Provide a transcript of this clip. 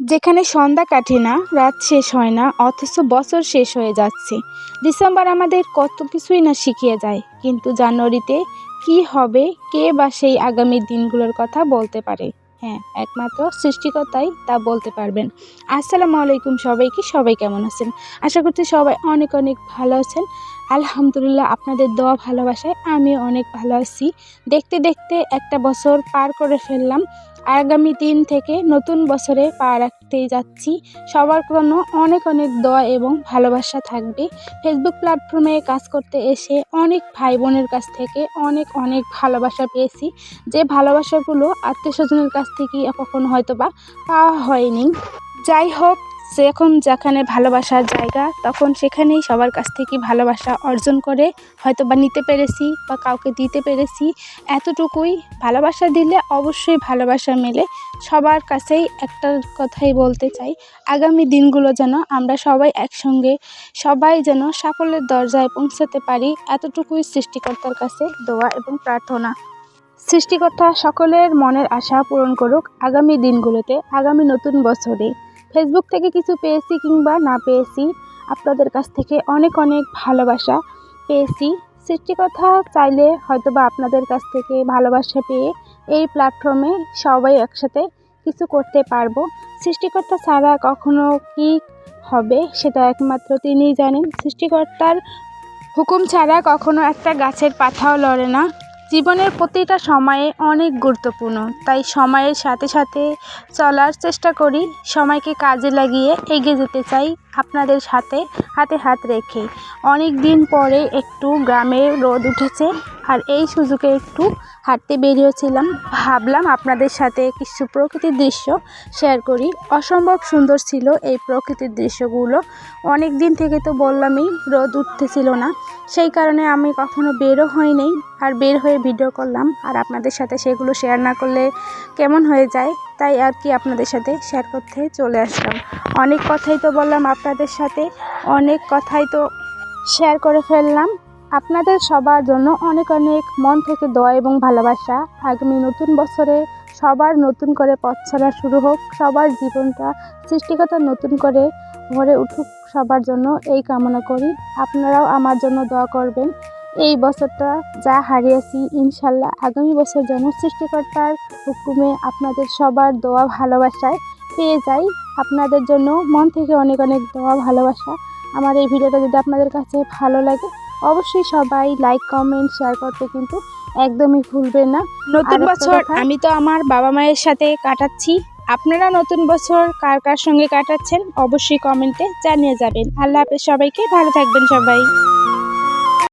যেখানে সন্ধ্যা কাটে না, রাত শেষ হয় না, অথচ বছর শেষ হয়ে যাচ্ছে। ডিসেম্বর আমাদের কত কিছুই না শিখিয়ে যায়, কিন্তু জানুয়ারিতে কি হবে কে বা সেই আগামী দিনগুলোর কথা বলতে পারে? হ্যাঁ, একমাত্র সৃষ্টিকর্তাই তা বলতে পারবেন। আসসালামু আলাইকুম সবাইকে, সবাই কেমন আছেন? আশা করছি সবাই অনেক অনেক ভালো আছেন। আলহামদুলিল্লাহ, আপনাদের দোয়া ভালোবাসায় আমিও অনেক ভালো আছি। দেখতে দেখতে একটা বছর পার করে ফেললাম। আগামী দিন থেকে নতুন বছরে পা রাখতেই যাচ্ছি। সবার জন্য অনেক অনেক দোয়া এবং ভালোবাসা থাকবে। ফেসবুক প্ল্যাটফর্মে কাজ করতে এসে অনেক ভাই বোনের কাছ থেকে অনেক অনেক ভালোবাসা পেয়েছি, যে ভালোবাসাগুলো আত্মীয়স্বজনের কাছ থেকে কখনো হয়তো বা পাওয়া হয়নি। যাই হোক, যখন যেখানে ভালোবাসার জায়গা, তখন সেখানেই সবার কাছ থেকে ভালোবাসা অর্জন করে হয়তো বা নিতে পেরেছি বা কাউকে দিতে পেরেছি। এতটুকুই। ভালোবাসা দিলে অবশ্যই ভালোবাসা মেলে। সবার কাছেই একটা কথাই বলতে চাই, আগামী দিনগুলো যেন আমরা সবাই একসঙ্গে, সবাই যেন সাফল্যের দরজায় পৌঁছাতে পারি, এতটুকুই সৃষ্টিকর্তার কাছে দোয়া এবং প্রার্থনা। সৃষ্টিকর্তা সকলের মনের আশা পূরণ করুক আগামী দিনগুলোতে, আগামী নতুন বছরে। ফেসবুক থেকে কিছু পেয়েছি কিংবা না পেয়েছি, আপনাদের কাছ থেকে অনেক অনেক ভালোবাসা পেয়েছি। সৃষ্টিকর্তা চাইলে হয়তোবা আপনাদের কাছ থেকে ভালোবাসা পেয়ে এই প্ল্যাটফর্মে সবাই একসাথে কিছু করতে পারবো। সৃষ্টিকর্তা ছাড়া কখনো কি হবে সেটা একমাত্র তিনিই জানেন। সৃষ্টিকর্তার হুকুম ছাড়া কখনো একটা গাছের পাতাও লড়ে না। জীবনের প্রতিটা সময়ে অনেক গুরুত্বপূর্ণ, তাই সময়ের সাথে সাথে চলার চেষ্টা করি। সময়কে কাজে লাগিয়ে এগিয়ে যেতে চাই আপনাদের সাথে হাতে হাত রেখে। অনেক দিন পরে একটু গ্রামে রোদ উঠেছে, আর এই সুযোগে একটু হাঁটতে বেরিয়েছিলাম। ভাবলাম আপনাদের সাথে কিছু প্রকৃতির দৃশ্য শেয়ার করি। অসম্ভব সুন্দর ছিল এই প্রকৃতির দৃশ্যগুলো। অনেক দিন থেকে তো বললামই, রোদ উঠতেছিল না, সেই কারণে আমি কখনো বেরও হইনি। আর বের হয়ে ভিডিও করলাম, আর আপনাদের সাথে সেগুলো শেয়ার না করলে কেমন হয়ে যায়, তাই আর কি আপনাদের সাথে শেয়ার করতে চলে আসলাম। অনেক কথাই তো বললাম আপনাদের সাথে, অনেক কথাই তো শেয়ার করে ফেললাম। আপনাদের সবার জন্য অনেক অনেক মন থেকে দোয়া এবং ভালোবাসা। আগামী নতুন বছরে সবার নতুন করে পথ চলা শুরু হোক, সবার জীবনটা সৃষ্টিকর্তা নতুন করে ভরে উঠুক সবার জন্য, এই কামনা করি। আপনারাও আমার জন্য দোয়া করবেন। এই বছরটা যা হারিয়েছি, ইনশাল্লাহ আগামী বছর যেন সৃষ্টিকর্তার হুকুমে আপনাদের সবার দোয়া ভালোবাসায় পেয়ে যাই। আপনাদের জন্য মন থেকে অনেক অনেক দোয়া ভালোবাসা। আমার এই ভিডিওটা যদি আপনাদের কাছে ভালো লাগে, অবশ্যই সবাই লাইক, কমেন্ট, শেয়ার করতে কিন্তু একদমই ভুলবেন না। নতুন বছর আমি তো আমার বাবা মায়ের সাথে কাটাচ্ছি। আপনারা নতুন বছর কার কার সঙ্গে কাটাচ্ছেন অবশ্যই কমেন্টে জানিয়ে যাবেন। আল্লাহ হাফেজ সবাইকে, ভালো থাকবেন সবাই।